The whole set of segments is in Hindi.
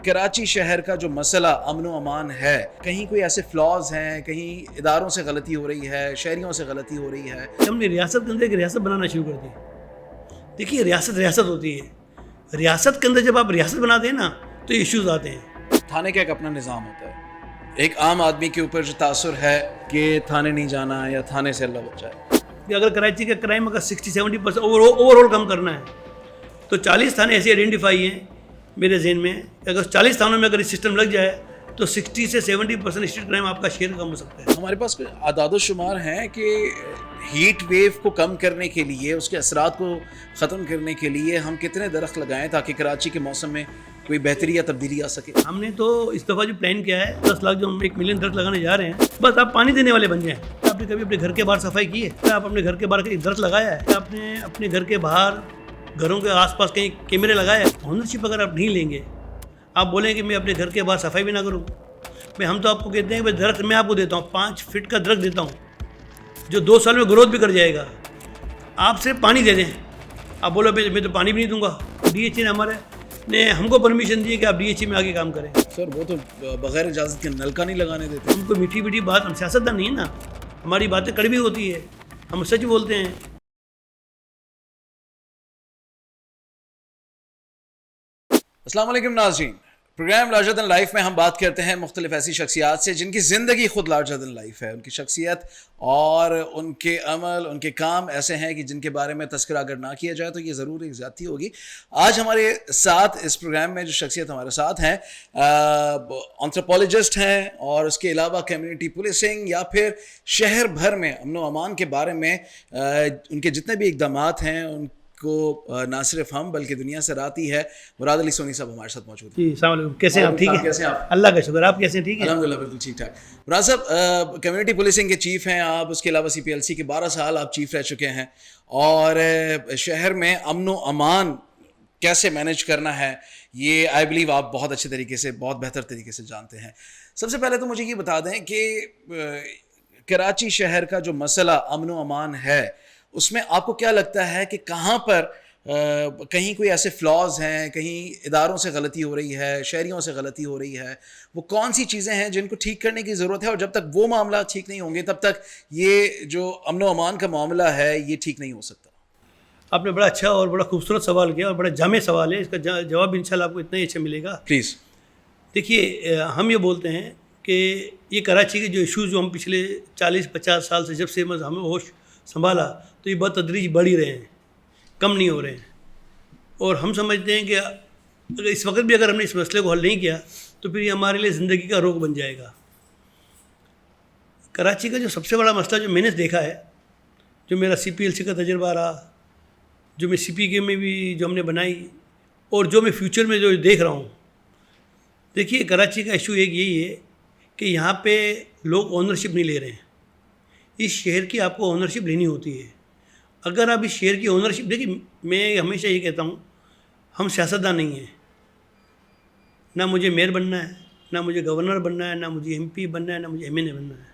कराची शहर का जो मसला अमन व अमान है, कहीं कोई ऐसे फ्लॉज हैं, कहीं इदारों से गलती हो रही है, शहरियों से गलती हो रही है। हमने रियासत के अंदर एक रियासत बनाना शुरू कर दी। देखिए रियासत रियासत होती है, रियासत के अंदर जब आप रियासत बनाते हैं ना तो इश्यूज आते हैं। थाने का एक अपना निज़ाम होता है। एक आम आदमी के ऊपर जो तासुर है कि थाने नहीं जाना या थाने से अल्लाह बचाए। कि अगर कराची का क्राइम अगर 60-70% ओवरऑल कम करना है तो 40 थाने ऐसे आइडेंटिफाई हैं मेरे जहन में। अगर 40 थानों में अगर सिस्टम लग जाए तो 60 से 70% स्ट्रीट क्राइम आपका शेयर कम हो सकता है। हमारे पास आदाद शुमार हैं कि हीट वेव को कम करने के लिए, उसके असरात को ख़त्म करने के लिए हम कितने दरख्त लगाएं ताकि कराची के मौसम में कोई बेहतरी या तब्दीली आ सके। हमने तो इस दफ़ा जो प्लान किया है 10 लाख जो हम 1 मिलियन दरख्त लगाने जा रहे हैं, बस आप पानी देने वाले बन जाएं। आपने कभी अपने घर के बाहर सफाई की है? क्या आप अपने घर के बाहर कहीं दरख्त लगाया है? क्या आपने अपने घर के बाहर, घरों के आसपास कहीं कैमरे लगाए हैं? ओनरशिप अगर आप नहीं लेंगे, आप बोलें कि मैं अपने घर के बाहर सफाई भी ना करूँ। हम तो आपको कहते हैं कि दरख्त मैं आपको देता हूँ, 5 फीट का दरख्त देता हूँ जो 2 साल में ग्रोथ भी कर जाएगा। आप सिर्फ पानी दे दें। आप बोलो मैं तो पानी भी नहीं दूंगा। DHA ने हमको परमिशन दी है कि आप DHA में आगे काम करें। सर वो तो बगैर इजाज़त के नलका नहीं लगाने देते। हमको मीठी मीठी बात, हम सियासतदान नहीं है ना, हमारी बातें कड़वी होती है, हम सच बोलते हैं। अस्सलाम वालेकुम नाज़रीन, प्रोग्राम लार्जर दैन लाइफ में हम बात करते हैं मुख्तलिफ ऐसी शख्सियात से जिनकी ज़िंदगी खुद लार्जर दैन लाइफ है। उनकी शख्सियत और उनके अमल, उनके काम ऐसे हैं कि जिनके बारे में तस्करा अगर ना किया जाए तो ये ज़रूर एक ज़्यादती होगी। आज हमारे साथ इस प्रोग्राम में जो शख्सियत हमारे साथ हैं, एंथ्रोपोलॉजिस्ट हैं और उसके अलावा कम्युनिटी पुलिसिंग या फिर शहर भर में अमन व अमान के बारे में उनके जितने भी इक़दामात हैं उनको ना सिर्फ हम बल्कि दुनिया से राती है। मुराद अली सोनी साहब हमारे साथ मौजूद हैं। जी अस्सलाम वालेकुम, कैसे हैं आप? ठीक है, कैसे हैं आप? अल्लाह का शुक्र, आप कैसे हैं? ठीक है अल्हम्दुलिल्लाह, बिल्कुल ठीक ठाक। मुराद साहब कम्युनिटी पुलिसिंग के चीफ हैं आप, उसके अलावा CPLC के 12 साल आप चीफ रह चुके हैं और शहर में अमन व अमान कैसे मैनेज करना है ये आई बिलीव आप बहुत अच्छे तरीके से, बहुत बेहतर तरीके से जानते हैं। सबसे पहले तो मुझे ये बता दें कि कराची शहर का जो मसला अमन व अमान है उसमें आपको क्या लगता है कि कहाँ पर कहीं कोई ऐसे फ्लॉज हैं, कहीं इदारों से गलती हो रही है, शहरियों से गलती हो रही है, वो कौन सी चीज़ें हैं जिनको ठीक करने की ज़रूरत है और जब तक वो मामला ठीक नहीं होंगे तब तक ये जो अमन व अमान का मामला है ये ठीक नहीं हो सकता। आपने बड़ा अच्छा और बड़ा खूबसूरत सवाल किया और बड़ा जामे सवाल है। इसका जवाब इंशाल्लाह आपको इतना ही अच्छा मिलेगा। प्लीज़। देखिए हम ये बोलते हैं कि ये कराची के जो इश्यूज़ जो हम पिछले 40-50 साल से जब से हमें होश संभाला तो ये बहुत तदरीज बढ़ ही रहे हैं, कम नहीं हो रहे हैं। और हम समझते हैं कि अगर इस वक्त भी अगर हमने इस मसले को हल नहीं किया तो फिर ये हमारे लिए ज़िंदगी का रोग बन जाएगा। कराची का जो सबसे बड़ा मसला जो मैंने देखा है, जो मेरा CPLC का तजर्बा रहा, जो मैं CPK में भी जो हमने बनाई और जो मैं फ्यूचर में जो देख रहा हूँ, देखिए कराची का इशू एक यही है कि यहाँ पे लोग ओनरशिप नहीं ले रहे हैं। इस शहर की आपको ओनरशिप लेनी होती है। अगर आप इस शहर की ओनरशिप, देखिए मैं हमेशा ये कहता हूँ, हम सियासतदान नहीं हैं, ना मुझे मेयर बनना है, ना मुझे गवर्नर बनना है, ना मुझे MP बनना है, ना मुझे MNA बनना है।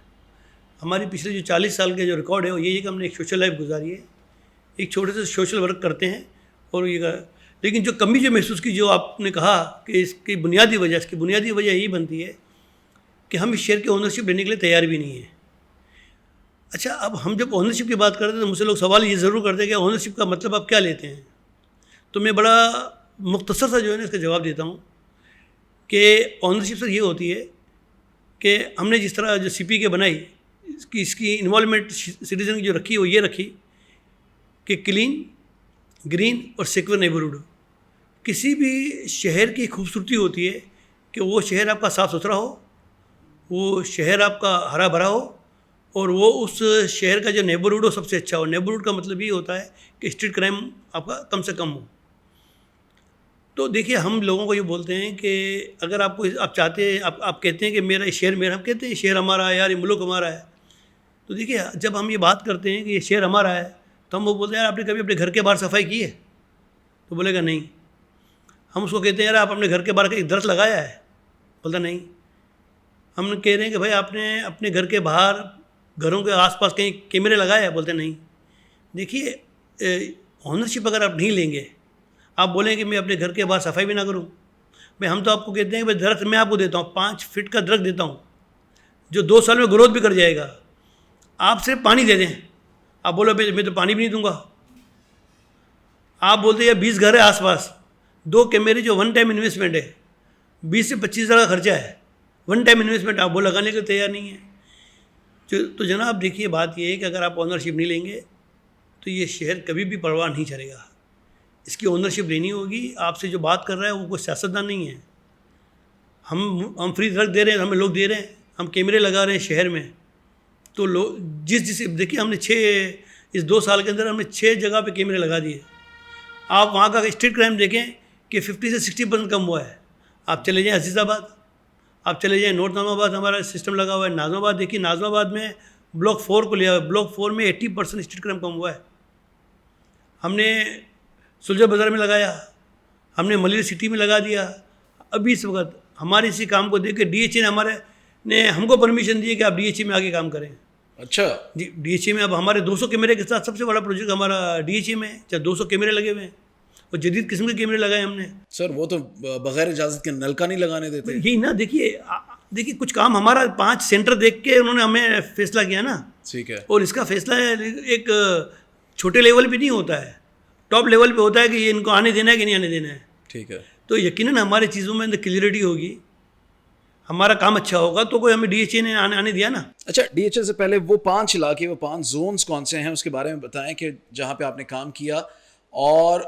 हमारी पिछले जो 40 साल के जो रिकॉर्ड है वो ये है कि हमने एक सोशल लाइफ गुजारी है, एक छोटे से सोशल वर्क करते हैं और ये लेकिन जो कमी जो महसूस की, जो आपने कहा कि इसकी बुनियादी वजह यही बनती है कि हम इस शहर की ओनरशिप लेने के लिए तैयार भी नहीं है। अच्छा, अब हम जब ओनरशिप की बात करते हैं तो मुझसे लोग सवाल ये ज़रूर करते हैं कि ओनरशिप का मतलब आप क्या लेते हैं। तो मैं बड़ा मुख्तसर सा जो है ना इसका जवाब देता हूँ कि ओनरशिप सर ये होती है कि हमने जिस तरह जो CPK बनाई, इसकी इन्वॉल्वमेंट सिटीज़न की जो रखी वो ये रखी कि क्लीन, ग्रीन और सिक्योर नेबरहुड। किसी भी शहर की खूबसूरती होती है कि वो शहर आपका साफ़ सुथरा हो, वो शहर आपका हरा भरा हो और वो उस शहर का जो नेबरहुड हो सबसे अच्छा हो। नेबरहुड का मतलब ये होता है कि स्ट्रीट क्राइम आपका कम से कम हो। तो देखिए हम लोगों को ये बोलते हैं कि अगर आपको आप चाहते हैं, आप कहते हैं कि मेरा शहर मेरा, हम कहते हैं शहर हमारा है यार, ये मुल्क हमारा है। तो देखिए जब हम ये बात करते हैं कि ये शहर हमारा है तो हम वो बोलते हैं यार आपने कभी अपने घर के बाहर सफाई की है? तो बोलेगा नहीं। हम उसको कहते हैं यार आप अपने घर के बाहर एक दरख्त लगाया है? बोलता नहीं। हम कह रहे हैं कि भाई आपने अपने घर के बाहर, घरों के आसपास कहीं कैमरे लगाए हैं? बोलते नहीं। देखिए ओनरशिप अगर आप नहीं लेंगे, आप बोलें कि मैं अपने घर के बाहर सफाई भी ना करूं, भाई हम तो आपको कहते हैं कि भाई दरख्त मैं आपको देता हूँ, 5 फीट का दरख्त देता हूँ जो 2 साल में ग्रोथ भी कर जाएगा, आप सिर्फ पानी दे दें। आप बोलो भाई मैं तो पानी भी नहीं दूंगा। आप बोलते हैं 20 घर है आसपास, 2 कैमरे जो वन टाइम इन्वेस्टमेंट है, 20 से 25 हज़ार का खर्चा है, वन टाइम इन्वेस्टमेंट, आप वो लगाने के लिए तैयार नहीं है। तो जनाब देखिए, बात ये है कि अगर आप ओनरशिप नहीं लेंगे तो ये शहर कभी भी परवाह नहीं चलेगा। इसकी ओनरशिप लेनी होगी। आपसे जो बात कर रहा है वो कोई सियासतदान नहीं है। हम फ्री दरख्त दे रहे हैं, हमें लोग दे रहे हैं, हम कैमरे लगा रहे हैं शहर में। तो लोग जिस देखिए हमने इस 2 साल के अंदर हमने 6 जगह पे कैमरे लगा दिए। आप वहाँ का स्ट्रीट क्राइम देखें कि 50 से 60% कम हुआ है। आप चले जाएँ अजीज़ाबाद, आप चले जाएँ नॉर्थ नाज़िमाबाद, हमारा सिस्टम लगा हुआ है। नाज़िमाबाद देखिए, नाज़िमाबाद में ब्लॉक 4 को लिया हुआ है, ब्लॉक 4 में 80% स्ट्रीट क्राइम कम हुआ है। हमने सुलझा बाज़ार में लगाया, हमने मलिर सिटी में लगा दिया। अभी इस वक्त हमारे इसी काम को देख के DHA ने हमको परमिशन दी है कि आप DHA में आगे काम करें। अच्छा जी, DHA में अब हमारे 200 कैमरे के साथ सबसे बड़ा प्रोजेक्ट हमारा DHA में है। चाहे 200 कैमरे लगे हुए हैं और जदीद किस्म के कैमरे लगाए हमने। सर, वो तो बगैर इजाज़त के नलका नहीं लगाने देते। यही ना, देखिए कुछ काम हमारा 5 सेंटर देख के उन्होंने हमें फैसला किया ना। ठीक है। और इसका फैसला एक छोटे लेवल पे नहीं होता है, टॉप लेवल पे होता है कि ये इनको आने देना है कि नहीं आने देना है। ठीक है। तो यकीनन हमारी चीज़ों में अंदर क्लियरिटी होगी, हमारा काम अच्छा होगा तो कोई हमें DHA ने आने दिया ना। अच्छा, DHA से पहले वो 5 इलाके, वो 5 जोन्स कौन से हैं उसके बारे में बताएं कि जहाँ पे आपने काम किया, और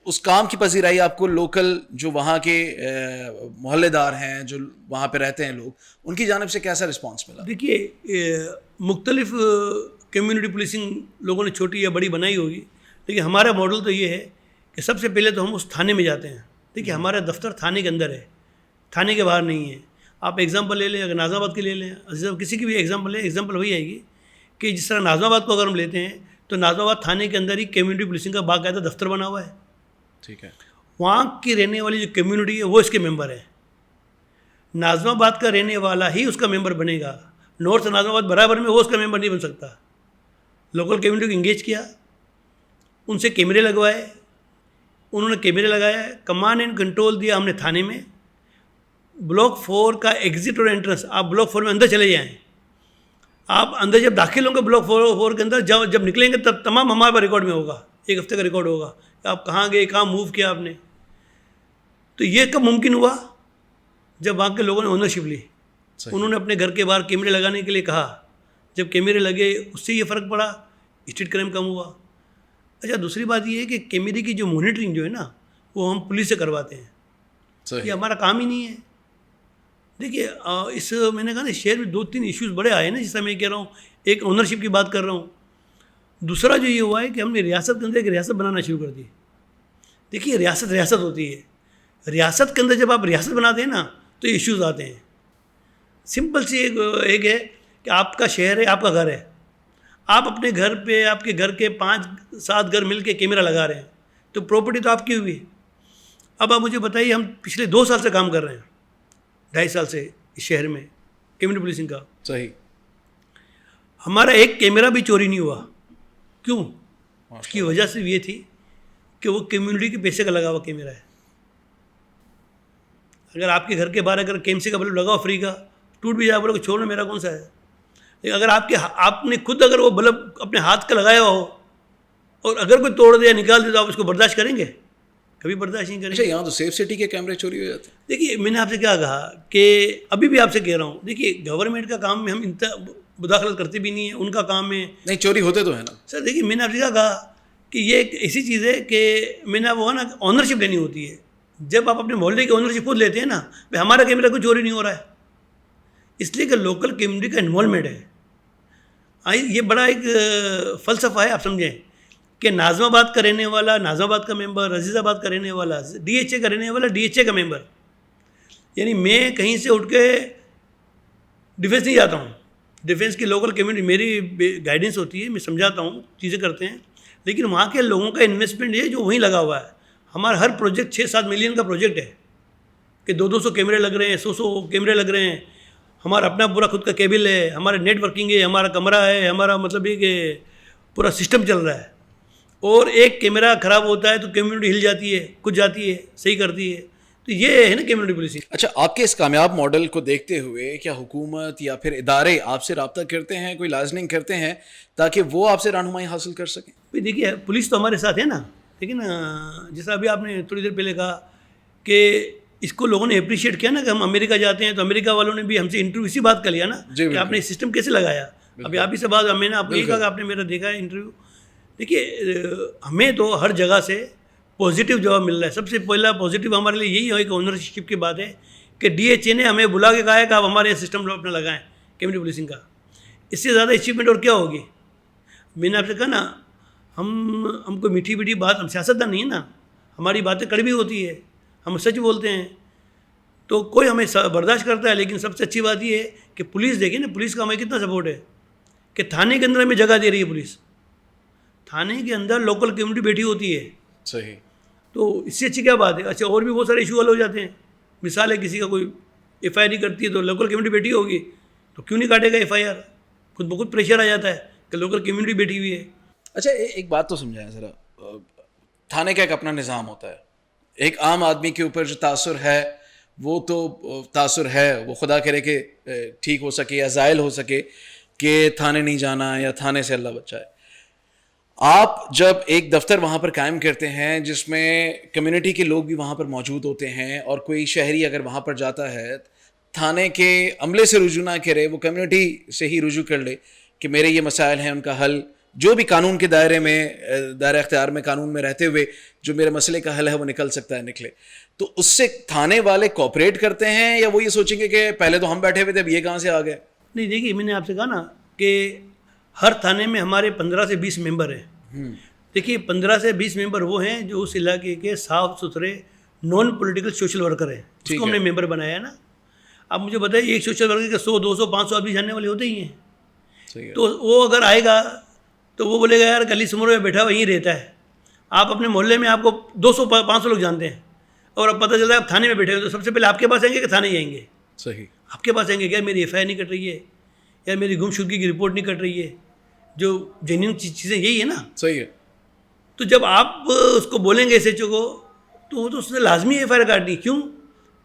उस काम की पजीराई आपको लोकल जो वहाँ के मोहल्लेदार हैं, जो वहाँ पे रहते हैं लोग, उनकी जानिब से कैसा रिस्पांस मिला? देखिए, मुख्तलिफ कम्युनिटी पुलिसिंग लोगों ने छोटी या बड़ी बनाई होगी, लेकिन हमारा मॉडल तो ये है कि सबसे पहले तो हम उस थाने में जाते हैं। देखिए, हमारा दफ्तर थाने के अंदर है, थाने के बाहर नहीं है। आप एग्जांपल ले लें, अगर नाज़िमाबाद के ले लें, किसी की भी एग्जांपल लें, एग्जांपल वही आएगी कि जिस तरह नाज़िमाबाद को अगर हम लेते हैं तो नाज़िमाबाद थाने के अंदर ही कम्युनिटी पुलिसिंग का बाकायदा दफ्तर बना हुआ है। ठीक है। वहाँ की रहने वाली जो कम्युनिटी है वो इसके मेंबर है। नाज़िमाबाद का रहने वाला ही उसका मेंबर बनेगा। नॉर्थ नाज़िमाबाद बराबर में वो उसका मेंबर नहीं बन सकता। लोकल कम्युनिटी को इंगेज किया, उनसे कैमरे लगवाए, उन्होंने कैमरे लगाया, कमांड एंड कंट्रोल दिया हमने थाने में। ब्लॉक 4 का एग्जिट और एंट्रेंस, आप ब्लॉक 4 में अंदर चले जाएँ, आप अंदर जब दाखिल होंगे ब्लॉक 4 के अंदर, जब निकलेंगे तब तमाम हमारे पास रिकॉर्ड में होगा, 1 हफ्ते का रिकॉर्ड होगा कि आप कहाँ गए, कहाँ मूव किया आपने। तो ये कब मुमकिन हुआ? जब वहाँ के लोगों ने ओनरशिप ली। उन्होंने अपने घर के बाहर कैमरे लगाने के लिए कहा, जब कैमरे लगे उससे ये फ़र्क पड़ा, स्ट्रीट क्राइम कम हुआ। अच्छा, दूसरी बात ये है कि कैमरे की जो मॉनिटरिंग जो है ना, वो हम पुलिस से करवाते हैं। ये हमारा काम ही नहीं है। देखिए, मैंने कहा ना, शहर में 2-3 इश्यूज़ बड़े आए ना, जिससे मैं कह रहा हूँ, एक ओनरशिप की बात कर रहा हूँ। दूसरा जो ये हुआ है कि हमने रियासत के अंदर एक रियासत बनाना शुरू कर दी। देखिए, रियासत होती है, रियासत के अंदर जब आप रियासत बनाते हैं ना तो इश्यूज़ आते हैं। सिंपल सी एक है कि आपका शहर है, आपका घर है, आप अपने घर पे, आपके घर के 5-7 घर मिल के कैमरा लगा रहे हैं, तो प्रॉपर्टी तो आपकी हुई। अब आप मुझे बताइए, हम पिछले 2 साल से काम कर रहे हैं, 2.5 साल से इस शहर में कम्युनिटी पुलिसिंग का। सही। हमारा एक कैमरा भी चोरी नहीं हुआ। क्यों? उसकी वजह सिर्फ ये थी कि वो कम्युनिटी के पैसे का लगा हुआ कैमरा है। अगर आपके घर के बाहर अगर KMC का बल्ब लगाओ फ्री का, टूट भी जाए, बोलो कि छोड़ना, मेरा कौन सा है। लेकिन अगर आपने खुद अगर वो बल्ब अपने हाथ का लगाया हो और अगर कोई तोड़ दे या निकाल दे तो आप उसको बर्दाश्त करेंगे? कभी बर्दाश्त नहीं करेंगे। अच्छा, यहाँ तो सेफ सिटी के कैमरे चोरी हो जाते हैं। देखिए, मैंने आपसे क्या कहा कि अभी भी आपसे कह रहा हूँ, देखिए गवर्नमेंट का काम में हम इतना मुदाखलत करते भी नहीं है, उनका काम में नहीं, चोरी होते तो है ना सर। देखिए, मैंने आपसे क्या कहा कि ये एक ऐसी चीज़ है कि मैंने वो है ना, ऑनरशिप लेनी होती है। जब आप अपने मोहल्ले की ऑनरशिप खुद लेते हैं ना, भाई हमारा कैमरा कोई चोरी नहीं हो रहा है, इसलिए कि लोकल कम्युनिटी का इन्वॉल्वमेंट है। ये बड़ा एक फ़लसफ़ा है, आप समझें कि नाज़िमाबाद का रहने वाला नाज़िमाबाद का मेंबर, अजीज़ाबाद का रहने वाला DHA का रहने वाला DHA का मेंबर। यानी मैं कहीं से उठ के डिफेंस नहीं जाता हूँ। डिफेंस की लोकल कम्युनिटी मेरी गाइडेंस होती है, मैं समझाता हूँ, चीज़ें करते हैं, लेकिन वहाँ के लोगों का इन्वेस्टमेंट है जो वहीं लगा हुआ है। हमारा हर प्रोजेक्ट 6-7 मिलियन का प्रोजेक्ट है कि 200 कैमरे लग रहे हैं, 100 कैमरे लग रहे हैं। हमारा अपना पूरा खुद का केबल है, हमारा नेटवर्किंग है, हमारा कमरा है, हमारा मतलब ये कि पूरा सिस्टम चल रहा है। और एक कैमरा ख़राब होता है तो कम्युनिटी हिल जाती है, कुछ जाती है, सही करती है। तो ये है ना कम्युनिटी पुलिसिंग। अच्छा, आपके इस कामयाब मॉडल को देखते हुए क्या हुकूमत या फिर इदारे आपसे रब्ता करते हैं, कोई लाइजनिंग करते हैं ताकि वो आपसे रहनुमाई हासिल कर सकें? भाई देखिए, पुलिस तो हमारे साथ है ना, देखिए ना, जैसा अभी आपने थोड़ी देर पहले कहा कि इसको लोगों ने अप्रिशिएट किया ना कि हम अमेरिका जाते हैं, तो अमेरिका वालों ने भी हमसे इंटरव्यू इसी बात का लिया ना कि आपने सिस्टम कैसे लगाया। अभी आप ही से बात, मैंने आपको ये कहा कि आपने मेरा देखा है इंटरव्यू। देखिए, हमें तो हर जगह से पॉजिटिव जवाब मिल रहा है। सबसे पहला पॉजिटिव हमारे लिए यही है, एक ओनरशिप की बात है कि DHA ने हमें बुला के कहा है कि आप हमारे सिस्टम अपना लगाएं कम्युनिटी पुलिसिंग का। इससे ज़्यादा अचीवमेंट और क्या होगी। मैंने आपसे कहा ना, हमको मीठी मीठी बात, हम सियासतदान नहीं है ना, हमारी बातें कड़वी होती है, हम सच बोलते हैं, तो कोई हमें बर्दाश्त करता है। लेकिन सबसे अच्छी बात ये है कि पुलिस, देखिए ना, पुलिस का हमें कितना सपोर्ट है कि थाने के अंदर हमें जगह दे रही है पुलिस। थाने के अंदर लोकल कम्युनिटी बैठी होती है। सही। तो इससे अच्छी क्या बात है। अच्छा, और भी बहुत सारे इशू हल हो जाते हैं। मिसाल है, किसी का कोई FIR नहीं करती है तो लोकल कम्युनिटी बैठी होगी तो क्यों नहीं काटेगा FIR। खुद ब खुद प्रेशर आ जाता है कि लोकल कम्युनिटी बैठी हुई है। अच्छा, एक बात तो समझाएं ज़रा, थाने का एक अपना निज़ाम होता है, एक आम आदमी के ऊपर जो तासुर है वो तो तासुर है, वो खुदा करे कि ठीक हो सके या ज़ायल हो सके कि थाने नहीं जाना या थाने से अल्लाह बचाए। आप जब एक दफ्तर वहाँ पर कायम करते हैं जिसमें कम्युनिटी के लोग भी वहाँ पर मौजूद होते हैं और कोई शहरी अगर वहाँ पर जाता है, थाने के अमले से रुजू ना करे, वो कम्युनिटी से ही रुजू कर ले कि मेरे ये मसाइल हैं, उनका हल जो भी कानून के दायरे में, दायरे अख्तियार में, कानून में रहते हुए जो मेरे मसले का हल है वो निकल सकता है, निकले। तो उससे थाने वाले कोऑपरेट करते हैं या वो ये सोचेंगे कि पहले तो हम बैठे हुए थे, अब ये कहाँ से आ गए? नहीं, देखिए, मैंने आपसे कहा ना कि हर थाने में हमारे 15 से 20 मेंबर हैं। देखिए, 15 से 20 मेंबर वो हैं जो उस इलाके के साफ सुथरे नॉन पॉलिटिकल सोशल वर्कर हैं, उसको हमने मेंबर बनाया है ना। अब मुझे बताइए, एक सोशल वर्कर के 100, 200, 500 आदमी जानने वाले होते ही हैं। तो वो अगर आएगा तो वो बोलेगा यार गली समूह में बैठा वहीं रहता है। आप अपने मोहल्ले में आपको 200, 500 लोग जानते हैं और अब पता चलता है आप थाने में बैठे हो, तो सबसे पहले आपके पास आएंगे कि थाने ही आएंगे? सही। आपके पास आएंगे क्या, मेरी FIR नहीं कट रही है या मेरी गुमशुदगी की रिपोर्ट नहीं कट रही है, जो जेन्युइन चीज़ें यही है ना। सही है। तो जब आप उसको बोलेंगे SHO को, तो वो तो उसने लाजमी FIR काटनी। क्यों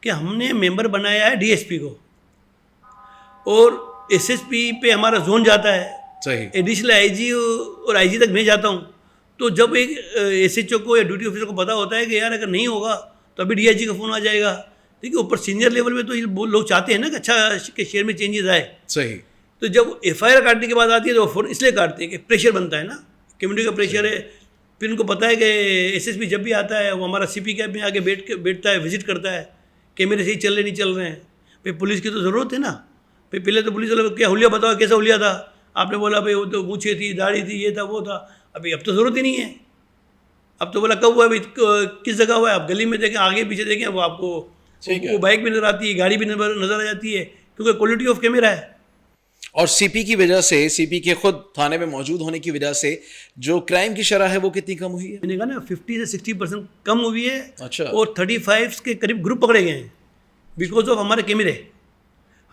कि हमने मेंबर बनाया है DSP को और SSP पे हमारा जोन जाता है, सही। एडिशनल IG और IG तक मैं जाता हूँ। तो जब एक SHO को या ड्यूटी ऑफिसर को पता होता है कि यार अगर नहीं होगा तो अभी DIG का फ़ोन आ जाएगा। देखिए, ऊपर सीनियर लेवल में तो ये लोग चाहते हैं ना कि अच्छा के शेयर में चेंजेस आए। सही। तो जब FIR काटने के बाद आती है तो फ़ोन इसलिए काटते हैं कि प्रेशर बनता है ना, कम्युनिटी का प्रेशर है। फिर उनको पता है कि SSP जब भी आता है वो हमारा CP कैब में आके बैठता है, विजिट करता है कि मेरे सही चल रहे नहीं चल रहे हैं। भाई पुलिस की तो ज़रूरत है ना। भाई पहले तो पुलिस वाले क्या हुलिया बताओ, कैसा हुलिया था, आपने बोला भाई वो तो मूछें थी, दाढ़ी थी, ये था वो था। अभी अब तो ज़रूरत ही नहीं है। अब तो बोला कब हुआ, भाई किस जगह हुआ है, आप गली में देखें, आगे पीछे देखें, वो आपको वो बाइक भी नज़र आती है, गाड़ी भी नज़र आ जाती है, क्योंकि क्वालिटी ऑफ कैमरा है। और CP की वजह से, CP के खुद थाने में मौजूद होने की वजह से जो क्राइम की शरह है वो कितनी कम हुई है? मैंने कहा ना 50 से 60% कम हुई है। अच्छा। और 35 के करीब ग्रुप पकड़े गए हैं बिकॉज ऑफ हमारे कैमरे।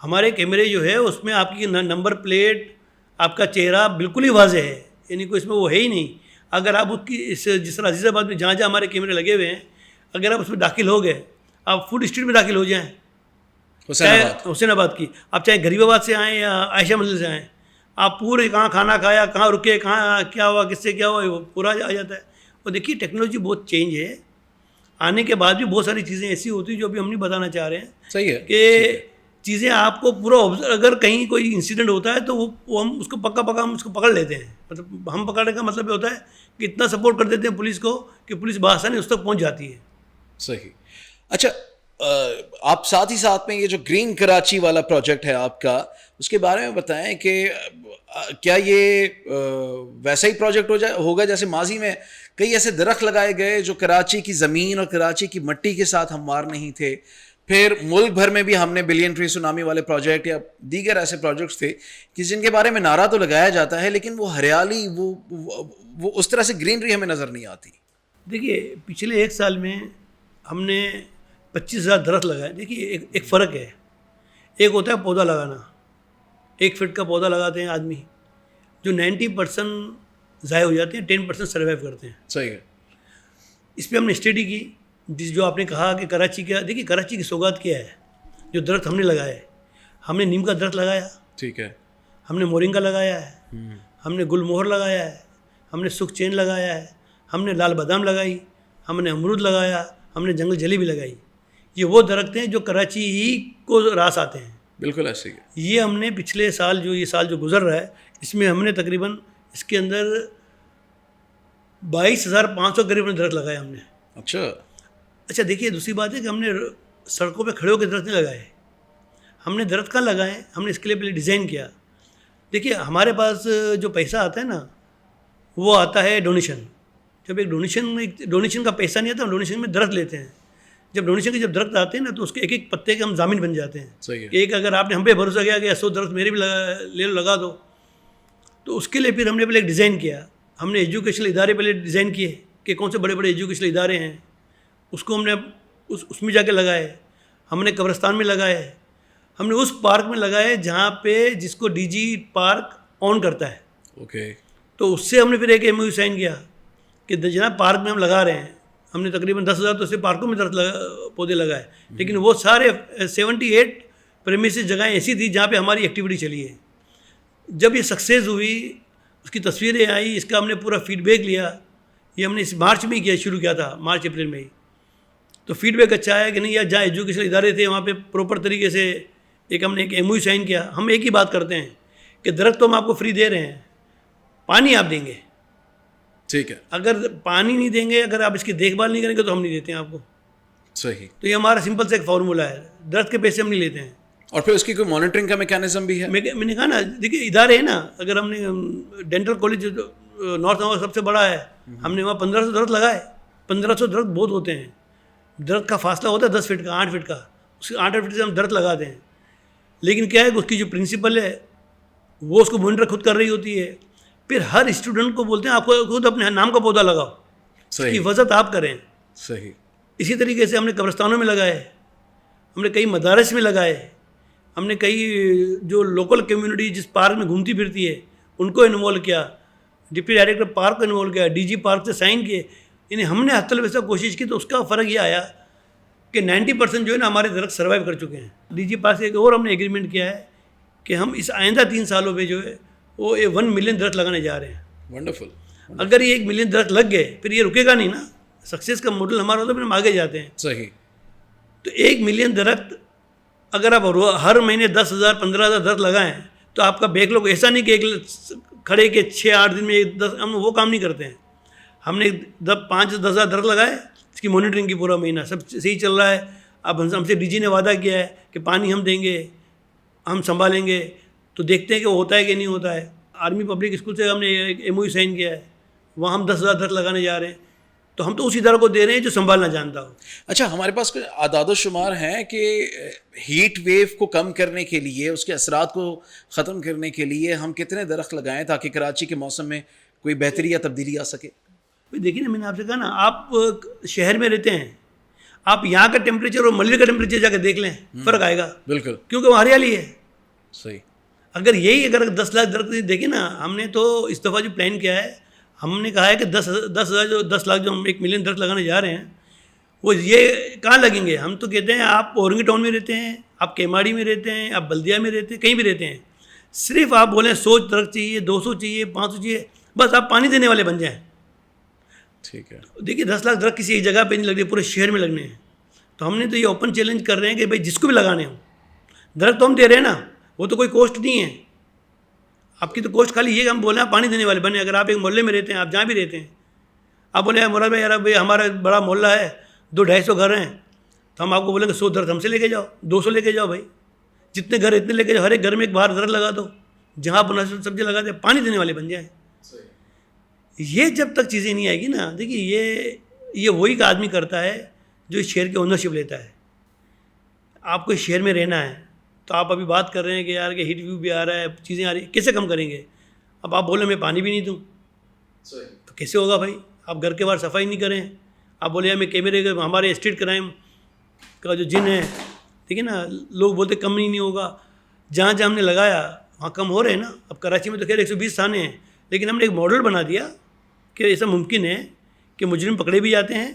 हमारे कैमरे जो है उसमें आपकी नंबर प्लेट, आपका चेहरा बिल्कुल ही वाज़ेह है, यानी कोई इसमें वो है ही नहीं। अगर आप उसकी जिस तरह अजीज़ाबाद में जहाँ जहाँ हमारे कैमरे लगे हुए हैं, अगर आप उसमें दाखिल हो गए, आप फूड स्ट्रीट में दाखिल हो जाएँ, चाहे हुसैनाबाद की, आप चाहे गरीबाबाद से आएँ या आयशा मंजिल से आएँ, आप पूरे कहाँ खाना खाया, कहाँ रुके, कहाँ क्या हुआ, किससे क्या हुआ, वो पूरा आ जाता है। और देखिए, टेक्नोलॉजी बहुत चेंज है, आने के बाद भी बहुत सारी चीज़ें ऐसी होती हैं जो अभी हम नहीं बताना चाह रहे हैं। सही है कि चीज़ें आपको पूरा अगर कहीं कोई इंसिडेंट होता है तो वो हम उसको पक्का हम उसको पकड़ लेते हैं। मतलब हम पकड़ने का मतलब ये होता है कि इतना सपोर्ट कर देते हैं पुलिस को कि पुलिस बआसानी उस तक पहुँच जाती है। सही। अच्छा, आप साथ ही साथ में ये जो ग्रीन कराची वाला प्रोजेक्ट है आपका, उसके बारे में बताएं कि क्या ये वैसा ही प्रोजेक्ट होगा जैसे माजी में कई ऐसे दरख्त लगाए गए जो कराची की ज़मीन और कराची की मिट्टी के साथ हमवार नहीं थे। फिर मुल्क भर में भी हमने बिलियन ट्री सुनामी वाले प्रोजेक्ट या दीगर ऐसे प्रोजेक्ट्स थे कि जिनके बारे में नारा तो लगाया जाता है लेकिन वो हरियाली, वो उस तरह से ग्रीनरी हमें नज़र नहीं आती। देखिए, पिछले 1 साल में हमने 25,000 दरख्त लगाए। देखिए, एक फ़र्क है, एक होता है पौधा लगाना, 1 फीट का पौधा लगाते हैं आदमी, जो 90% ज़ाय हो जाते हैं, 10% सर्वाइव करते हैं। सही है। इस पर हमने स्टडी की जो आपने कहा कि कराची का, देखिए कराची की सौगात क्या है, जो दरख्त हमने लगाए है, हमने नीम का दरख्त लगाया, ठीक है, हमने मोरिंगा लगाया है, हमने गुलमोहर लगाया है, हमने सुख चैन लगाया है, हमने लाल बादाम लगाई, हमने अमरूद लगाया, हमने जंगल जली भी लगाई। ये वो दरख्त हैं जो कराची ही को रास आते हैं। बिल्कुल ऐसे ही है। ये हमने पिछले साल जो ये साल जो गुजर रहा है, इसमें हमने तकरीबन इसके अंदर 22,500 करीब दरख्त लगाए हमने। अच्छा, देखिए दूसरी बात है कि हमने सड़कों पे खड़े होकर दरख्त नहीं लगाए। हमने दरख्त कहाँ लगाए, हमने इसके लिए पहले डिज़ाइन किया। देखिए हमारे पास जो पैसा आता है ना, वो आता है डोनेशन। जब एक डोनेशन का पैसा नहीं आता, हम डोनेशन में दरख्त लेते हैं। जब डोनेशन के दरख्त आते हैं ना, तो उसके एक एक पत्ते के हम जामिन बन जाते हैं। सही है। एक अगर आपने हम पे भरोसा किया कि 100 दरख्त मेरे भी लगा दो, तो उसके लिए फिर हमने पहले एक डिज़ाइन किया। हमने एजुकेशनल इदारे पहले डिज़ाइन किए कि कौन से बड़े बड़े एजुकेशनल इदारे हैं, उसको हमने उसमें जाके लगाए। हमने कब्रिस्तान में लगाए, हमने उस पार्क में लगाए जहाँ पे जिसको डीजी पार्क ऑन करता है। ओके, तो उससे हमने फिर एक MOU साइन किया कि जनाब पार्क में हम लगा रहे हैं। हमने तकरीबन 10,000 तो उससे पार्कों में पौधे लगाए, लेकिन वो सारे 78 प्रेमिसेस जगहें ऐसी थी जहाँ पे हमारी एक्टिविटी चली है। जब ये सक्सेस हुई, उसकी तस्वीरें आई, इसका हमने पूरा फीडबैक लिया। ये हमने इस मार्च में ही किया, शुरू किया था मार्च अप्रैल में ही। तो फीडबैक अच्छा आया कि नहीं यार, जहाँ एजुकेशनल इदारे थे वहाँ पे प्रॉपर तरीके से हमने एक MOU साइन किया। हम एक ही बात करते हैं कि दरख्त तो हम आपको फ्री दे रहे हैं, पानी आप देंगे। ठीक है, अगर पानी नहीं देंगे, अगर आप इसकी देखभाल नहीं करेंगे तो हम नहीं देते हैं आपको। सही। तो ये हमारा सिंपल सा एक फार्मूला है, दरख्त के पैसे हम नहीं लेते हैं। और फिर उसकी कोई मॉनिटरिंग का मैकेनिज्म भी है? मैंने कहा ना, देखिए इदारे हैं ना, अगर हमने डेंटल कॉलेज नॉर्थ नॉर्थ सबसे बड़ा है, हमने वहाँ 1500 दरख्त लगाए। 1500 दरख्त बहुत होते हैं। दरख्त का फासला होता है 10 फीट का, 8 फीट का, उसके 8 फीट से हम दरख्त लगाते हैं। लेकिन क्या है कि उसकी जो प्रिंसिपल है वो उसको मॉनिटर खुद कर रही होती है। फिर हर स्टूडेंट को बोलते हैं आपको खुद अपने नाम का पौधा लगाओ, उसकी हिफाजत आप करें। सही। इसी तरीके से हमने कब्रिस्तानों में लगाए, हमने कई मदारस में लगाए, हमने कई जो लोकल कम्युनिटी जिस पार्क में घूमती फिरती है उनको इन्वॉल्व किया, डिप्टी डायरेक्टर पार्क को इन्वॉल्व किया, DG पार्क से साइन किए। यानी हमने हत्तल वैसा कोशिश की, तो उसका फ़र्क ये आया कि 90% जो है ना हमारे दरख्त सर्वाइव कर चुके हैं। DG पार्क से एक और हमने एग्रीमेंट किया है कि हम इस आइंदा 3 सालों में जो है वो 1 मिलियन दरख्त लगाने जा रहे हैं। वंडरफुल। अगर ये 1 मिलियन दरख्त लग गए, फिर ये रुकेगा नहीं ना। सक्सेस का मॉडल हमारा होता है, फिर हम आगे जाते हैं। सही। तो 1 मिलियन दरख्त अगर आप हर महीने 10,000 15,000 दरख्त लगाएं, तो आपका बैकलॉग ऐसा नहीं कि एक खड़े के 6-8 दिन में 10, हम वो काम नहीं करते हैं। हमने 5-10 हज़ार दरख्त लगाए, इसकी मॉनिटरिंग की पूरा महीना सब सही चल रहा है। अब हमसे DG ने वादा किया है कि पानी हम देंगे, हम संभालेंगे। तो देखते हैं कि वो होता है कि नहीं होता है। आर्मी पब्लिक स्कूल से हमने एक MOU साइन किया है, वहाँ हम 10,000 दरख्त लगाने जा रहे हैं। तो हम तो उस इदारे को दे रहे हैं जो संभालना जानता हो। अच्छा, हमारे पास कोई आदाद शुमार हैं कि हीट वेव को कम करने के लिए, उसके असरात को ख़त्म करने के लिए हम कितने दरख्त लगाएं ताकि कराची के मौसम में कोई बेहतरी या तब्दीली आ सके? देखिए ना, मैंने आपसे कहा ना, आप शहर में रहते हैं, आप यहाँ का टेम्परेचर और मल्ली का टेम्परेचर जाकर देख लें, फ़र्क आएगा। बिल्कुल, क्योंकि वहाँ हरियाली है। सही। अगर 10 लाख दरख्त देखें ना, हमने तो इस दफ़ा जो प्लान किया है, हमने कहा है कि 10 लाख जो हम 1 मिलियन दरख्त लगाने जा रहे हैं, वो ये कहाँ लगेंगे। हम तो कहते हैं आप औरंगी टाउन में रहते हैं, आप केमाड़ी में रहते हैं, आप बल्दिया में रहते हैं, कहीं भी रहते हैं, सिर्फ आप बोलें 100 दरख्त चाहिए, 200 चाहिए, 500 चाहिए, बस आप पानी देने वाले बन जाएं। ठीक है। देखिए 10 लाख दरख्त किसी एक जगह पे नहीं लग रहे, पूरे शहर में लगने हैं। तो हमने तो ये ओपन चैलेंज कर रहे हैं कि भाई जिसको भी लगाने हो दरख्त तो हम दे रहे हैं ना, वो तो कोई कॉस्ट नहीं है आपकी। तो कॉस्ट खाली ये कि हम बोले हैं पानी देने वाले बने। अगर आप एक मोहल्ले में रहते हैं, आप जहाँ भी रहते हैं, आप बोले मुराद भाई यार भाई हमारा बड़ा मोहल्ला है, 200-250 घर हैं, तो हम आपको बोलेंगे 100 दरख्त हमसे लेके जाओ, 200 लेके जाओ भाई, जितने घर इतने लेके जाओ, हर एक घर में एक बाहर दरख्त लगा दो, जहाँ आप सब्जी लगा दे, पानी देने वाले बन जाए। ये जब तक चीज़ें नहीं आएगी ना, देखिए ये वही का आदमी करता है जो इस शहर की ओनरशिप लेता है। आपको इस शहर में रहना है, तो आप अभी बात कर रहे हैं कि यार कि हीट व्यू भी आ रहा है, चीज़ें आ रही है, कैसे कम करेंगे। अब आप बोले मैं पानी भी नहीं दूँ, तो कैसे होगा भाई। आप घर के बाहर सफाई नहीं करें, आप बोले यार मैं कैमरे के, हमारे स्ट्रीट क्राइम का जो जिन है, ठीक है ना, लोग बोलते कम ही नहीं होगा। जहाँ जहाँ हमने लगाया वहाँ कम हो रहे हैं ना। अब कराची में तो खैर 120 थाने हैं, लेकिन हमने एक मॉडल बना दिया कि ऐसा मुमकिन है कि मुजरिम पकड़े भी जाते हैं,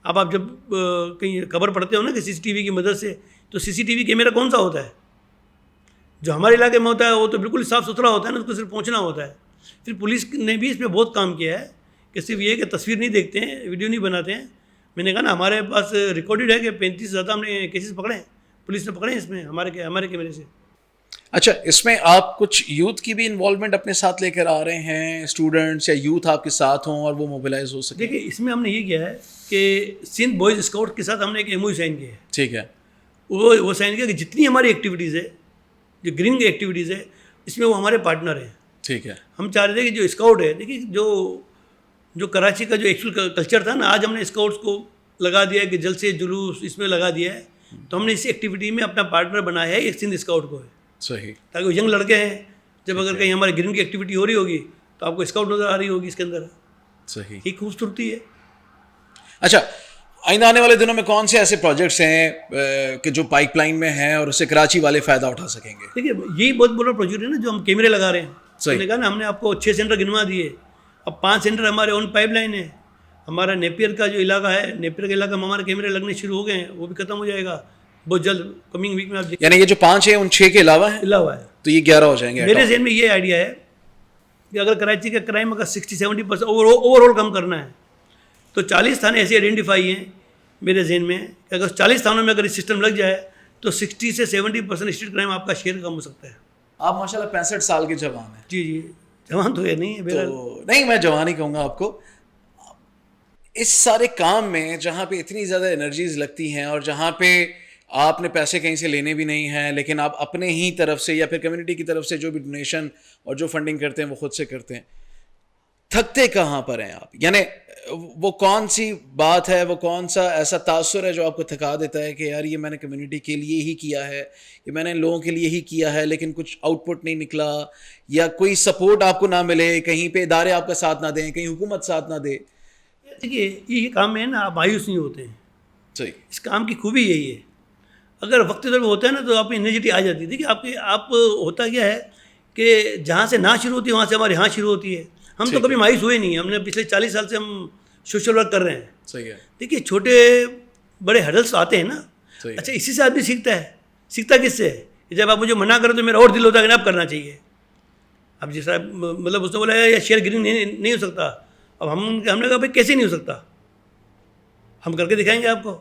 आप जब कहीं खबर पढ़ते हो ना कि सीसीटीवी की मदद से, तो सीसीटीवी कैमरा कौन सा होता है? जो हमारे इलाके में होता है वो तो बिल्कुल साफ़ सुथरा होता है ना, उसको सिर्फ पहुँचना होता है। फिर पुलिस ने भी इस पर बहुत काम किया है कि सिर्फ ये कि तस्वीर नहीं देखते हैं, वीडियो नहीं बनाते हैं। मैंने कहा ना, हमारे पास रिकॉर्डेड है कि 35 ज़्यादा हमने केसेस पकड़े हैं, पुलिस ने पकड़े हैं इसमें हमारे कैमरे से। अच्छा, इसमें आप कुछ यूथ की भी इन्वॉल्वमेंट अपने साथ लेकर आ रहे हैं, स्टूडेंट्स या यूथ आपके साथ हों और वो मोबिलाइज हो सके? देखिए, इसमें हमने ये किया है कि सिंध बॉयज़ स्काउट के साथ हमने एक MOU साइन किया है। ठीक है। वो साइन किया कि जितनी हमारी एक्टिविटीज़ है, जो ग्रीन की एक्टिविटीज़ है, इसमें वो हमारे पार्टनर हैं। ठीक है। हम चाह रहे थे कि जो स्काउट है, देखिए जो कराची का जो एक्चुअल कल्चर था ना, आज हमने स्काउट्स को लगा दिया है कि जल से जुलूस इसमें लगा दिया है। तो हमने इस एक्टिविटी में अपना पार्टनर बनाया है एक सिंध स्काउट को है, सही। ताकि वो यंग लड़के हैं, जब अगर कहीं हमारे ग्रीन की एक्टिविटी हो रही होगी तो आपको स्काउट नज़र आ रही होगी इसके अंदर। सही। ये खूबसूरती है। अच्छा, आइंदा आने वाले दिनों में कौन से ऐसे प्रोजेक्ट्स हैं कि जो पाइपलाइन में हैं और उससे कराची वाले फ़ायदा उठा सकेंगे? देखिए, यही बहुत बड़ा प्रोजेक्ट है ना जो हम कैमरे लगा रहे हैं। सही। मैंने कहा ना, हमने आपको 6 सेंटर गिनवा दिए, अब 5 सेंटर हमारे ऑन पाइपलाइन है। हमारा नेपियर का जो इलाका है, नेपियर के इलाका में हमारे कैमरे लगने शुरू हो गए हैं, वो भी खत्म हो जाएगा बहुत जल्द, कमिंग वीक में। आप यानी ये जो 5 है उन 6 के अलावा है, है तो ये 11 हो जाएंगे। मेरे जहन में ये आइडिया है कि अगर कराची का क्राइम अगर 60-70% ओवरऑल कम करना है, तो 40 थाने ऐसे आइडेंटिफाई हैं मेरे जहन में कि अगर 40 थानों में अगर सिस्टम लग जाए तो 60 से 70% स्ट्रीट क्राइम आपका शेयर कम हो सकता है। आप माशाल्लाह 65 साल के जवान हैं। जी, जवान तो है नहीं है तो नहीं, मैं जवान ही कहूँगा आपको। इस सारे काम में जहाँ पे इतनी ज़्यादा एनर्जीज लगती हैं और जहाँ पे आपने पैसे कहीं से लेने भी नहीं हैं, लेकिन आप अपने ही तरफ से या फिर कम्युनिटी की तरफ से जो भी डोनेशन और जो फंडिंग करते हैं वो खुद से करते हैं, थकते कहाँ पर हैं आप? यानी वो कौन सी बात है, वो कौन सा ऐसा तासुर है जो आपको थका देता है कि यार ये मैंने कम्युनिटी के लिए ही किया है, ये मैंने इन लोगों के लिए ही किया है, लेकिन कुछ आउटपुट नहीं निकला, या कोई सपोर्ट आपको ना मिले, कहीं पे इदारे आपका साथ ना दें, कहीं हुकूमत साथ ना दे? देखिए, ये काम में ना आप मायूस नहीं होते हैं। सही। इस काम की खूबी यही है, अगर वक्त पर होता है ना तो आप एनर्जिटी आ जाती है। देखिए, आप होता क्या है कि जहाँ से ना शुरू होती है वहाँ से हमारी हाँ शुरू होती है। हम तो कभी मायूस हुए नहीं, हमने पिछले 40 साल से हम सोशल वर्क कर रहे हैं। सही है। देखिए, छोटे बड़े हर्डल्स आते हैं ना। अच्छा, इसी से आदमी सीखता है। सीखता किससे है? जब आप मुझे मना करो तो मेरा और दिल होता है कि आप करना चाहिए। अब जिस मतलब उसने बोला या शेयर ग्रीन नहीं हो सकता, अब हमने कहा भाई कैसे नहीं हो सकता, हम करके दिखाएंगे आपको।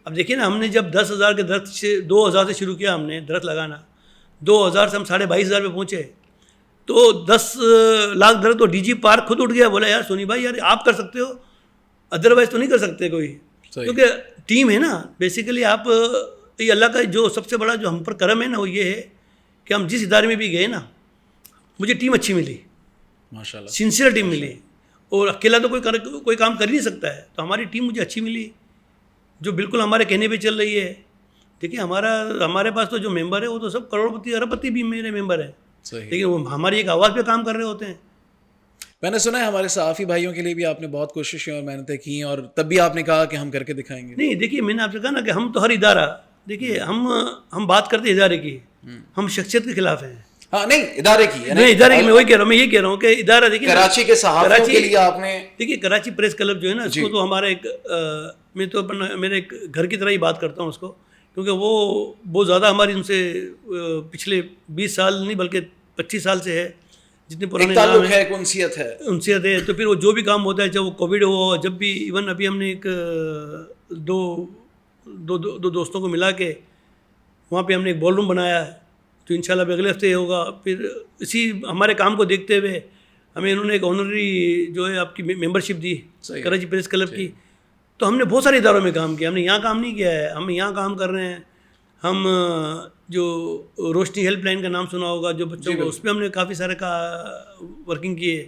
अब देखिए ना, हमने जब 10,000 के दरख्त से 2,000 से शुरू किया हमने दरख्त लगाना, 2,000 से हम 22,500 पे पहुँचे, तो 10 लाख दरख्त तो DG पार्क खुद उठ गया, बोला यार सोनी भाई यार आप कर सकते हो, अदरवाइज तो नहीं कर सकते कोई, क्योंकि टीम है ना। बेसिकली आप ये अल्लाह का जो सबसे बड़ा जो हम पर करम है ना, वो ये है कि हम जिस इदारे में भी गए ना, मुझे टीम अच्छी मिली, माशाल्लाह, सिंसियर टीम मिली, और अकेला तो कोई काम कर ही नहीं सकता है। तो हमारी टीम मुझे अच्छी मिली जो बिल्कुल हमारे कहने पे चल रही है। देखिए, हमारे पास तो जो मेंबर है वो तो सब करोड़पति अरबपति भी मेरे मेंबर हैं, लेकिन वो हमारी एक आवाज़ पे काम कर रहे होते हैं। मैंने सुना है हमारे सहाफ़ी भाइयों के लिए भी आपने बहुत कोशिशें और मेहनतें की, और तब भी आपने कहा कि हम करके दिखाएंगे। नहीं, देखिए, मैंने आपसे कहा ना कि हम तो हर इदारा, देखिए हम बात करते इदारे की, हम शख्सियत के खिलाफ हैं। हाँ, नहीं, इदारे की है, नहीं इदारे की मैं वही कह रहा हूँ, मैं ये कह रहा हूँ कि इदारा, देखिए कराची के सहाफ़ियों के लिए आपने, देखिए कराची प्रेस क्लब जो है ना, इसको तो हमारा एक मैं तो मेरे एक घर की तरह ही बात करता हूँ उसको, क्योंकि वो बहुत ज़्यादा हमारी उनसे पिछले 20 साल नहीं बल्कि 25 साल से है, जितने पुराने ताल्लुक है, उनसियत है। तो फिर वो जो भी काम होता है, चाहे वो कोविड हो, जब भी, इवन अभी हमने एक दो दोस्तों को मिला के वहाँ पे हमने एक बॉल रूम बनाया है, तो इंशाल्लाह अगले हफ्ते होगा। फिर इसी हमारे काम को देखते हुए हमें इन्होंने एक ऑनररी जो है आपकी मेंबरशिप दी कराची प्रेस क्लब की। तो हमने बहुत सारे इदारों में काम किया, हमने यहाँ काम नहीं किया है, हम यहाँ काम कर रहे हैं। हम जो रोशनी हेल्पलाइन का नाम सुना होगा जो बच्चों को, उस पर हमने काफ़ी सारे का वर्किंग किए।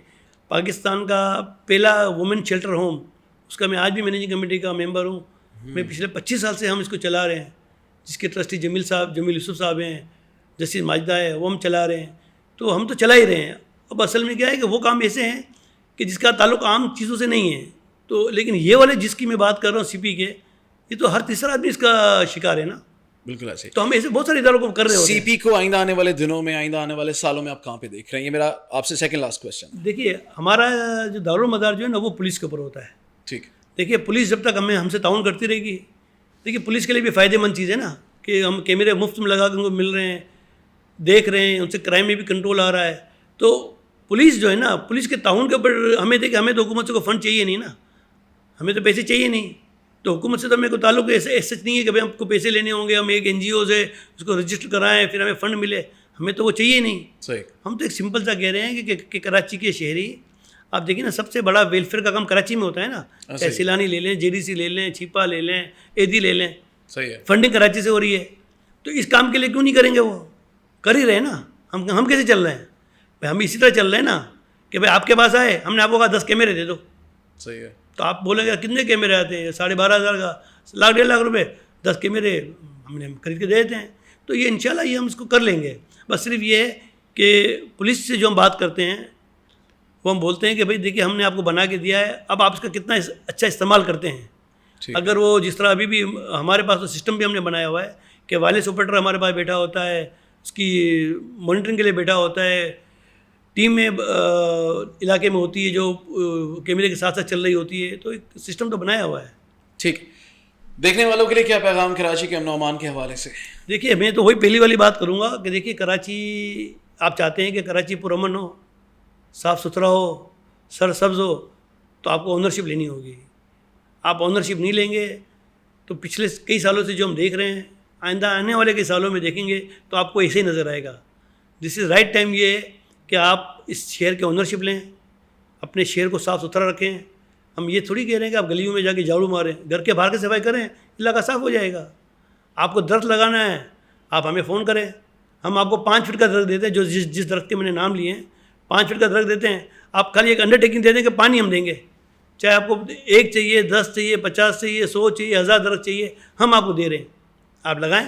पाकिस्तान का पहला वुमेन शेल्टर होम, उसका मैं आज भी मैनेजिंग कमेटी का मेंबर हूँ। मैं पिछले 25 साल से हम इसको चला रहे हैं, जिसके ट्रस्टी जमील यूसुफ साहब हैं, जस्टिस माजिदा है, वो हम चला रहे हैं। तो हम तो चला ही रहे हैं। अब असल में क्या है कि वो काम ऐसे हैं कि जिसका ताल्लुक आम चीज़ों से नहीं है, तो लेकिन ये वाले जिसकी मैं बात कर रहा हूँ CP के, ये तो हर तीसरा आदमी इसका शिकार है ना। बिल्कुल ऐसे। तो हम ऐसे बहुत सारे इदारों को कर रहे होते हैं। CP को आइंदा आने वाले दिनों में, आइंदा आने वाले सालों में आप कहाँ पे देख रहे हैं? ये मेरा आपसे सेकंड लास्ट क्वेश्चन। देखिए, हमारा जो दारुल मदार जो है ना, वो पुलिस के ऊपर होता है। ठीक। देखिए पुलिस जब तक हमसे ताउन करती रहेगी, देखिए पुलिस के लिए भी फ़ायदेमंद चीज़ है ना कि हम कैमरे मुफ्त में लगा कर उनको मिल रहे हैं, देख रहे हैं, उनसे क्राइम में भी कंट्रोल आ रहा है। तो पुलिस जो है ना, पुलिस के ताउन के ऊपर हमें देखिए, हमें तो हुकूमत से कोई फ़ंड चाहिए नहीं ना, हमें तो पैसे चाहिए नहीं, तो हुकूमत से तो हमें कोई ताल्लुक ऐसे नहीं है कि भाई हमको पैसे लेने होंगे, हम एक NGO से उसको रजिस्टर कराएं फिर हमें फ़ंड मिले, हमें तो वो चाहिए नहीं। सही। हम तो एक सिंपल सा कह रहे हैं कि कराची के शहरी, आप देखिए ना, सबसे बड़ा वेलफेयर का काम कराची में होता है ना, चाहे सिलानी ले लें, JDC ले लें, छिपा ले लें, एदी ले लें, सही है, फंडिंग कराची से हो रही है। तो इस काम के लिए क्यों नहीं करेंगे? वो कर ही रहे हैं ना। हम कैसे चल रहे हैं भाई? हम इसी तरह चल रहे हैं ना कि भाई आपके पास आए, हमने आपको कहा 10 कैमरे दे दो, सही है, तो आप बोलेंगे कितने कैमरे आते हैं? 12,500 का, लाख 1.5 लाख रुपए, 10 कैमरे हमने खरीद के दे देते हैं। तो ये इंशाल्लाह ये हम इसको कर लेंगे। बस सिर्फ ये है कि पुलिस से जो हम बात करते हैं वो हम बोलते हैं कि भाई देखिए हमने आपको बना के दिया है, अब आप इसका कितना अच्छा इस्तेमाल करते हैं। अगर वो जिस तरह अभी भी हमारे पास तो सिस्टम भी हमने बनाया हुआ है कि वायरलेस ऑपरेटर हमारे पास बैठा होता है, उसकी मॉनिटरिंग के लिए बैठा होता है, टीम में इलाके में होती है जो कैमरे के साथ साथ चल रही होती है, तो एक सिस्टम तो बनाया हुआ है। ठीक। देखने वालों के लिए क्या पैगाम कराची के अमन व अमान के हवाले से? देखिए मैं तो वही पहली वाली बात करूँगा कि देखिए कराची, आप चाहते हैं कि कराची पुरअमन हो, साफ़ सुथरा हो, सरसब्ज हो, तो आपको ओनरशिप लेनी होगी। आप ओनरशिप नहीं लेंगे तो पिछले कई सालों से जो हम देख रहे हैं, आइंदा आने वाले कई सालों में देखेंगे तो आपको ऐसे ही नज़र आएगा। दिस इज़ राइट टाइम ये है कि आप इस शहर के ओनरशिप लें, अपने शहर को साफ़ सुथरा रखें। हम ये थोड़ी कह रहे हैं कि आप गलियों में जाके झाड़ू मारें, घर के बाहर की सफाई करें, इलाका साफ़ हो जाएगा। आपको दरख्त लगाना है, आप हमें फ़ोन करें, हम आपको 5 फीट का दरख्त देते हैं, जो जिस दरख्त के मैंने नाम लिए हैं 5 फीट का दरख्त देते हैं। आप खाली एक अंडरटेकिंग दे दें कि पानी हम देंगे, चाहे आपको 1 चाहिए, 10 चाहिए, 50 चाहिए, 100 चाहिए, 1000 दरख्त चाहिए, हम आपको दे रहे हैं, आप लगाएं।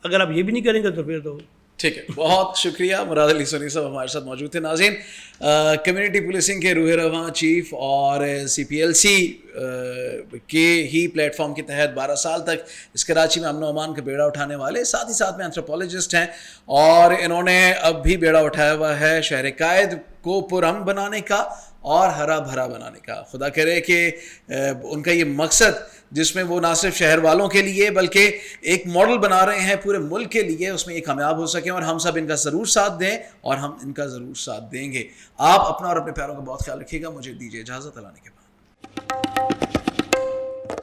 अगर आप ये भी नहीं करेंगे तो फिर तो ठीक है, बहुत शुक्रिया। मुराद अली सोनी साहब हमारे साथ मौजूद थे। नाज़रीन, कम्युनिटी पुलिसिंग के रूह रवां चीफ और CPLC के ही प्लेटफॉर्म के तहत 12 साल तक इस कराची में अमन व अमान का बेड़ा उठाने वाले, साथ ही साथ में एंथ्रोपोलॉजिस्ट हैं, और इन्होंने अब भी बेड़ा उठाया हुआ है शहर कायद को पुरअमन बनाने का और हरा भरा बनाने का। खुदा करे कि उनका ये मकसद, जिसमें वो ना सिर्फ शहर वालों के लिए बल्कि एक मॉडल बना रहे हैं पूरे मुल्क के लिए, उसमें ये कामयाब हो सकें, और हम सब इनका ज़रूर साथ दें, और हम इनका ज़रूर साथ देंगे। आप अपना और अपने प्यारों का बहुत ख्याल रखिएगा। मुझे दीजिए इजाज़त। अल्लाह ने के बाद।